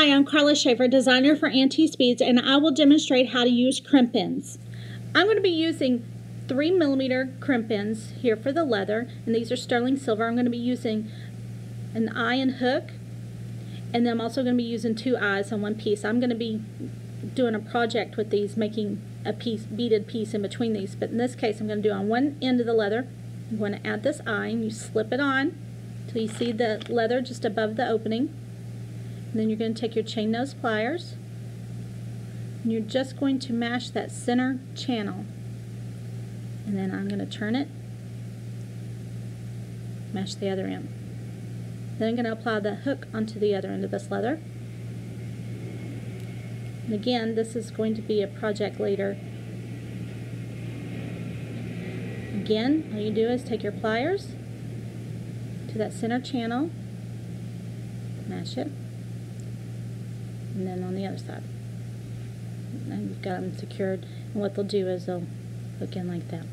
Hi, I'm Karla Schafer, designer for Antique Beads, and I will demonstrate how to use crimp ends. I'm going to be using 3mm crimp ends here for the leather, and these are sterling silver. I'm going to be using an eye and hook, and then I'm also going to be using 2 eyes on one piece. I'm going to be doing a project with these, making a beaded piece in between these, but in this case I'm going to do on one end of the leather. I'm going to add this eye, and you slip it on till you see the leather just above the opening. And then you're going to take your chain nose pliers, and you're just going to mash that center channel. And then I'm going to turn it, mash the other end. Then I'm going to apply the hook onto the other end of this leather. And again, this is going to be a project later. Again, all you do is take your pliers to that center channel, mash it, and then on the other side. And you've got them secured, and what they'll do is they'll hook in like that.